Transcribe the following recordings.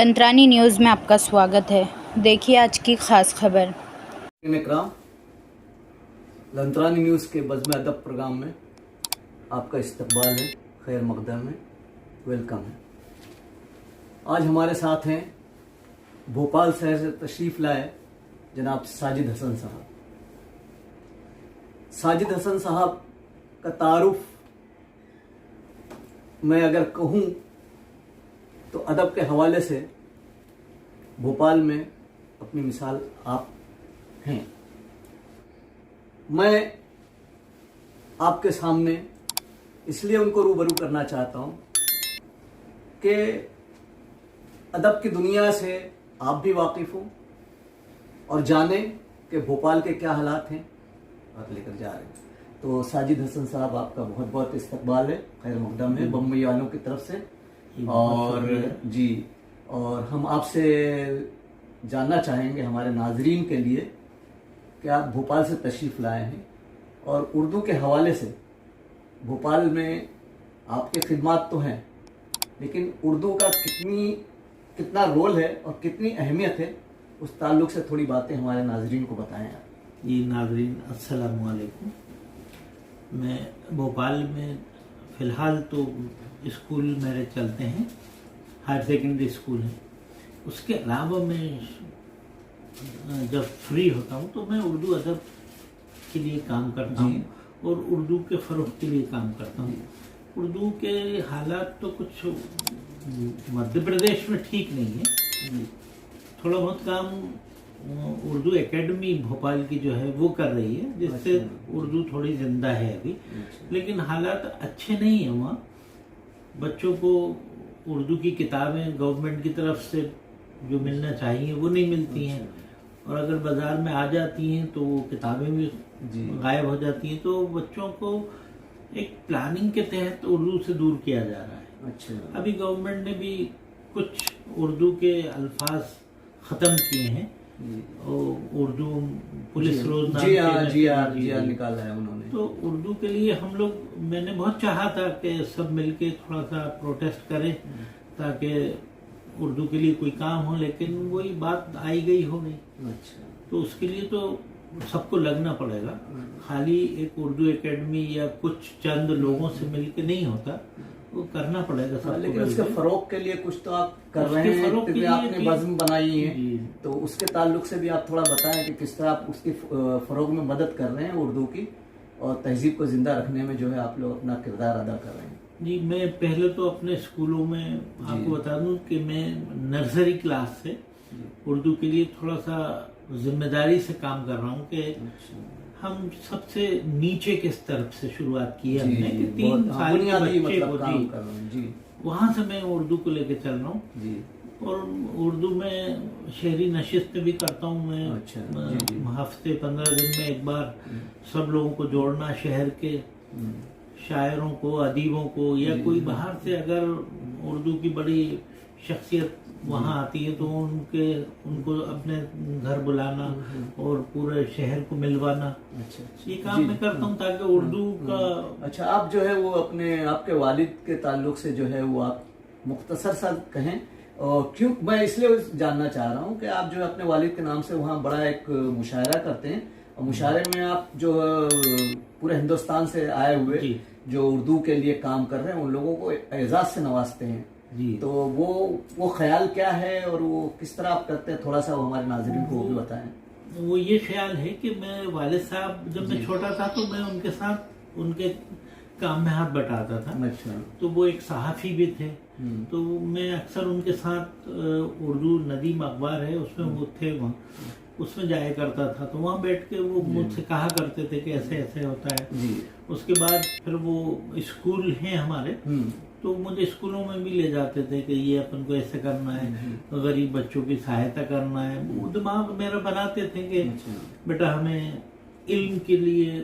लंतरानी news में आपका स्वागत है। देखिए आज की खास खबर। इकराम, लंतरानी न्यूज़ के बज़्म अदब प्रोग्राम में आपका इस्तकबाल है, खैर मकदम है, वेलकम है। आज हमारे साथ हैं भोपाल शहर से तशरीफ़ लाए जनाब साजिद हसन साहब। साजिद हसन साहब का तारुफ मैं अगर कहूँ तो अदब के हवाले से भोपाल में अपनी मिसाल आप हैं। मैं आपके सामने इसलिए उनको रूबरू करना चाहता हूँ कि अदब की दुनिया से आप भी वाकिफ़ हो और जाने कि भोपाल के क्या हालात हैं आप लेकर जा रहे हैं। तो साजिद हसन साहब, आपका बहुत बहुत इस्तकबाल है, खैर मकदम है बम्बई वालों की तरफ से। और जी, और हम आपसे जानना चाहेंगे हमारे नाजरीन के लिए कि आप भोपाल से तशरीफ़ लाए हैं और उर्दू के हवाले से भोपाल में आपके खिदमात तो हैं, लेकिन उर्दू का कितना रोल है और कितनी अहमियत है, उस ताल्लुक़ से थोड़ी बातें हमारे नाजरीन को बताएं आप। जी नाजरीन, अस्सलामु अलैकुम। मैं भोपाल में फ़िलहाल तो स्कूल मेरे चलते हैं, हायर सेकेंडरी स्कूल है। उसके अलावा मैं जब फ्री होता हूँ तो मैं उर्दू अदब के लिए काम करता हूँ और उर्दू के फ़रोग़ के लिए काम करता हूँ। उर्दू के हालात तो कुछ मध्य प्रदेश में ठीक नहीं है। थोड़ा बहुत काम उर्दू एकेडमी भोपाल की जो है वो कर रही है, जिससे उर्दू थोड़ी जिंदा है अभी, लेकिन हालात अच्छे नहीं है वहाँ। बच्चों को उर्दू की किताबें गवर्नमेंट की तरफ से जो मिलना चाहिए वो नहीं मिलती हैं, और अगर बाज़ार में आ जाती हैं तो वो किताबें भी गायब हो जाती हैं। तो बच्चों को एक प्लानिंग के तहत उर्दू से दूर किया जा रहा है। अच्छा, अभी गवर्नमेंट ने भी कुछ उर्दू के अल्फाज ख़त्म किए हैं। उर्दू पुलिस रोज जी हाँ निकाला है उन्होंने। तो उर्दू के लिए हम लोग, मैंने बहुत चाहा था कि सब मिलके थोड़ा सा प्रोटेस्ट करें ताकि उर्दू के लिए कोई काम हो, लेकिन वही बात आई गई हो गई। अच्छा, तो उसके लिए तो सबको लगना पड़ेगा। खाली एक उर्दू एकेडमी या कुछ चंद लोगों से मिलके नहीं होता, वो करना पड़ेगा सबको। लेकिन उसके फरोग के लिए कुछ तो आप कर रहे हैं, क्योंकि आपने बज़्म बनाई है, तो उसके ताल्लुक से भी आप थोड़ा बताएं कि किस तरह आप उसकी फरोग में मदद कर रहे हैं उर्दू की, और तहजीब को जिंदा रखने में जो है आप लोग अपना किरदार अदा कर रहे हैं। जी, मैं पहले तो अपने स्कूलों में आपको बता दूं कि मैं नर्सरी क्लास से उर्दू के लिए थोड़ा सा जिम्मेदारी से काम कर रहा हूँ कि हम सबसे नीचे के स्तर से शुरुआत की है हमने कि 3 साल के बच्चे को वहाँ से मैं उर्दू को लेके चल रहा हूँ। और उर्दू में शहरी नशिस्त भी करता हूँ मैं। हफ्ते 15 दिन में एक बार सब लोगों को जोड़ना, शहर के शायरों को, अदीबों को, या कोई बाहर से अगर उर्दू की बड़ी शख्सियत वहाँ आती है तो उनको अपने घर बुलाना और पूरे शहर को मिलवाना। अच्छा, ये काम मैं करता हूँ ताकि उर्दू का। अच्छा, आप जो है वो अपने आपके वालिद के ताल्लुक से जो है वो आप मुख्तसर सा कहें, और क्यों मैं इसलिए जानना चाह रहा हूँ कि आप जो है अपने वालिद के नाम से वहाँ बड़ा एक मुशायरा करते हैं, और मुशायरे में आप जो पूरे हिंदुस्तान से आए हुए जो उर्दू के लिए काम कर रहे हैं उन लोगों को एजाज से नवाजते हैं। तो वो ख्याल क्या है और वो किस तरह आप करते हैं, थोड़ा सा वो हमारे नाज़रीन को भी बताएं। वो ये ख्याल है कि मैं वालिद साहब जब मैं छोटा था तो मैं उनके साथ उनके काम में हाथ बटाता था। अच्छा, तो वो एक सहाफ़ी भी थे, तो मैं अक्सर उनके साथ उर्दू नदीम अखबार है उसमें वो थे, वहाँ उसमें जाया करता था। तो वहाँ बैठ के वो मुझसे कहा करते थे कि ऐसे ऐसे होता है। उसके बाद फिर वो स्कूल हैं हमारे, तो मुझे स्कूलों में भी ले जाते थे कि ये अपन को ऐसे करना है, गरीब बच्चों की सहायता करना है। वो दिमाग मेरा बनाते थे कि बेटा हमें इल्म के लिए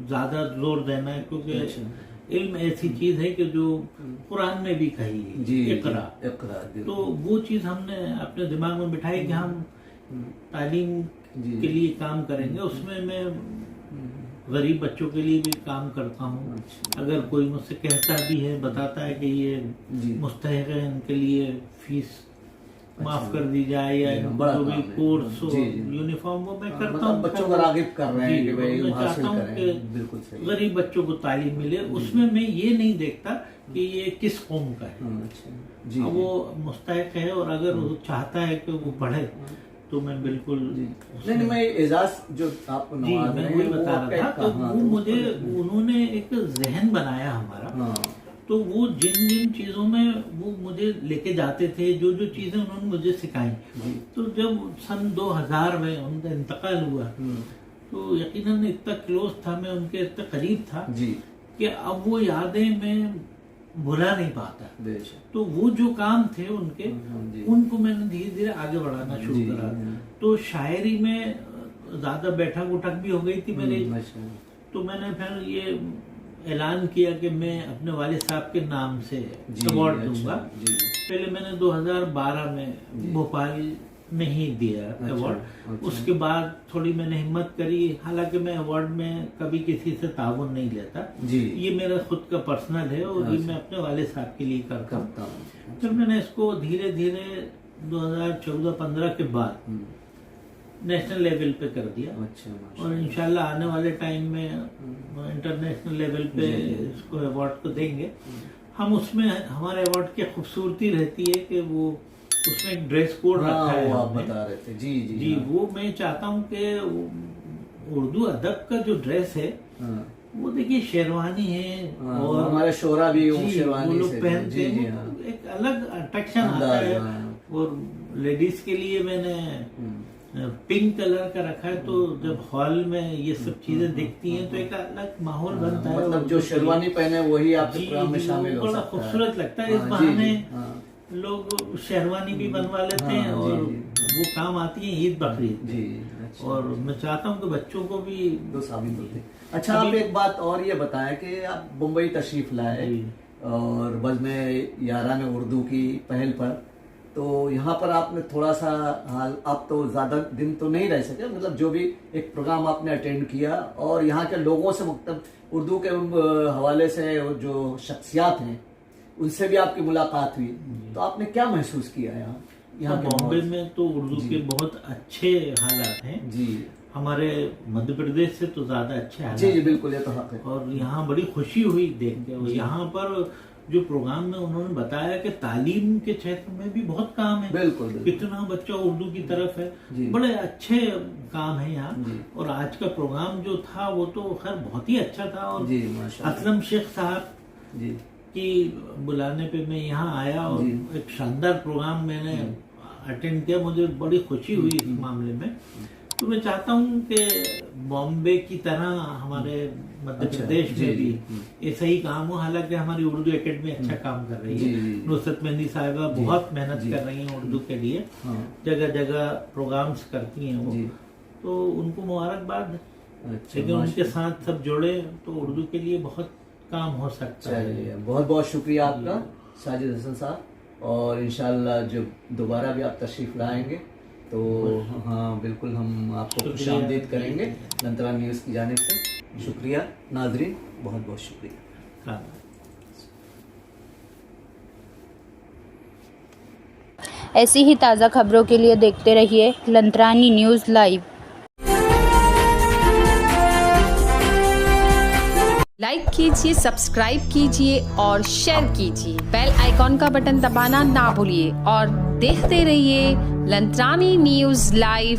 ज़्यादा जोर देना है, क्योंकि इल्म ऐसी चीज़ है कि जो कुरान में भी कही है, इक़रा। तो वो चीज़ हमने अपने दिमाग में बिठाई कि हम तालीम के लिए काम करेंगे। उसमें मैं गरीब बच्चों के लिए भी काम करता हूँ। अगर कोई मुझसे कहता भी है, बताता है कि ये मुस्तहिक़ है, इनके लिए फीस माफ कर दी जाए या बड़ा जो भी काम है। कोर्स हो जी, जी। यूनिफॉर्म वो मैं करता मतलब हूँ। बच्चों को रागिब कर रहे हैं कि भाई मैं हासिल चाहता हूँ करें। कि बिल्कुल सही। गरीब बच्चों को तालीम मिले, उसमें मैं ये नहीं देखता कि ये किस कौम का है। अच्छा जी, अब वो मुस्तहिक है और अगर वो चाहता है कि वो पढ़े तो मैं बिल्कुल नहीं मैं एजाज जो आपको जी नवाज मैं रहे वही हैं, वो बता आपका रहा था। एक तो हाँ, वो तो मुझे उन्होंने एक जहन बनाया हमारा। हाँ तो वो जिन जिन चीजों में वो मुझे लेके जाते थे, जो जो चीजें उन्होंने मुझे सिखाई, तो जब सन 2000 में उनका इंतकाल हुआ तो यकीनन इतना क्लोज था मैं, उनके इतना करीब था जी कि अब वो यादें मैं भुला नहीं पाता। बेशक तो वो जो काम थे उनके, जी। उनको मैंने धीरे धीरे आगे बढ़ाना शुरू जी, करा। जी। तो शायरी में ज्यादा बैठक उठक भी हो गई थी मेरी। अच्छा तो मैंने फिर ये ऐलान किया कि मैं अपने वालिद साहब के नाम से जी, अवार्ड अच्छा, दूंगा। जी। पहले मैंने 2012 में भोपाल में ही दिया अवार्ड। अच्छा। उसके बाद थोड़ी मैंने हिम्मत करी, हालांकि मैं अवार्ड में कभी किसी से ताउन नहीं लेता। जी ये मेरा खुद का पर्सनल है और ये मैं अपने वालिद साहब के लिए करता हूँ। करता हूँ। फिर मैंने इसको धीरे धीरे 2014-15 के बाद नेशनल लेवल पे कर दिया अच्छा और इंशाल्लाह आने वाले टाइम में इंटरनेशनल लेवल पे इसको अवार्ड को देंगे हम। उसमें हमारे अवार्ड की खूबसूरती रहती है कि वो उसमें एक ड्रेस कोड रखा है वो आप हमने। बता रहे थे जी जी जी हाँ। वो मैं चाहता हूँ कि उर्दू अदब का जो ड्रेस है हाँ। वो देखिए शेरवानी है हाँ, और हमारे शोरा भी वो जी, शेरवानी वो लोग से पहनते जी जी हैं, हाँ। वो एक अलग अट्रैक्शन आता अंदाज, है। हाँ। और लेडीज के लिए मैंने पिंक कलर का रखा है, तो जब हॉल में ये सब चीजें दिखती हैं तो एक अलग माहौल बनता है। मतलब और जो शेरवानी पहने वही आपके जी, प्रोग्राम में जी, शामिल वो हो बड़ा सकता है। खूबसूरत लगता है। इस हाँ, जी, जी, बहाने हाँ। लोग शेरवानी भी बनवा लेते हाँ, हैं और जी, वो काम आती है ईद बकरीद जी अच्छा। और मैं चाहता हूँ कि बच्चों को भी तो साबित होते। अच्छा आप एक बात और ये बताएं कि आप मुंबई तशरीफ लाए जी। और बज़्म यारान उर्दू की पहल पर, तो यहाँ पर आपने थोड़ा सा हाल, आप तो ज़्यादा दिन तो नहीं रह सके, मतलब जो भी एक प्रोग्राम आपने अटेंड किया और यहाँ के लोगों से मतलब उर्दू के हवाले से जो शख्सियात हैं उनसे भी आपकी मुलाकात हुई, तो आपने क्या महसूस किया यहाँ के बॉम्बे माहौल से? में तो उर्दू के बहुत अच्छे हालात हैं। जी हमारे मध्य प्रदेश से तो ज्यादा अच्छे हालात जी जी हैं। बिल्कुल, ये तो हक है। और यहाँ बड़ी खुशी हुई देख के। और यहाँ पर जो प्रोग्राम में उन्होंने बताया कि तालीम के क्षेत्र में भी बहुत काम है। बिल्कुल बिल्कुल। कितना बच्चा उर्दू की तरफ है, जी। बड़े अच्छे काम है यहाँ। जी। और आज का प्रोग्राम जो था वो तो खैर बहुत ही अच्छा था। और जी माशाल्लाह। असलम शेख साहब जी की बुलाने पे मैं यहाँ आया और जी। एक शानदार प्रोग्राम मैंने अटेंड किया। मुझे बड़ी खुशी हुई इस मामले में। तो मैं चाहता हूँ कि बॉम्बे की तरह हमारे मध्य अच्छा, प्रदेश जी, में भी जी। ये सही काम हो। हालांकि हमारी उर्दू एकेडमी अच्छा काम कर रही जी, है। जी। नुसरत मेहंदी साहिबा बहुत मेहनत जी। कर रही हैं उर्दू के लिए, हाँ जगह जगह प्रोग्राम्स करती हैं वो। जी। तो उनको मुबारकबाद। अच्छा लेकिन उनके माशाल्लाह। साथ सब जुड़े तो उर्दू के लिए बहुत काम हो सकता है। चलिए बहुत बहुत शुक्रिया आपका साजिद हसन साहब, और इंशाल्लाह जब दोबारा भी आप तशरीफ लाएंगे तो हाँ बिल्कुल हम आपको खुश आमदीद करेंगे लंतरा न्यूज़ की जानिब से। शुक्रिया नाजरीन, बहुत बहुत शुक्रिया। हाँ। ऐसी ही ताज़ा खबरों के लिए देखते रहिए लंतरानी न्यूज़ लाइव। लाइक कीजिए, सब्सक्राइब कीजिए और शेयर कीजिए। बेल आइकॉन का बटन दबाना ना भूलिए और देखते रहिए लंतरानी न्यूज़ लाइव।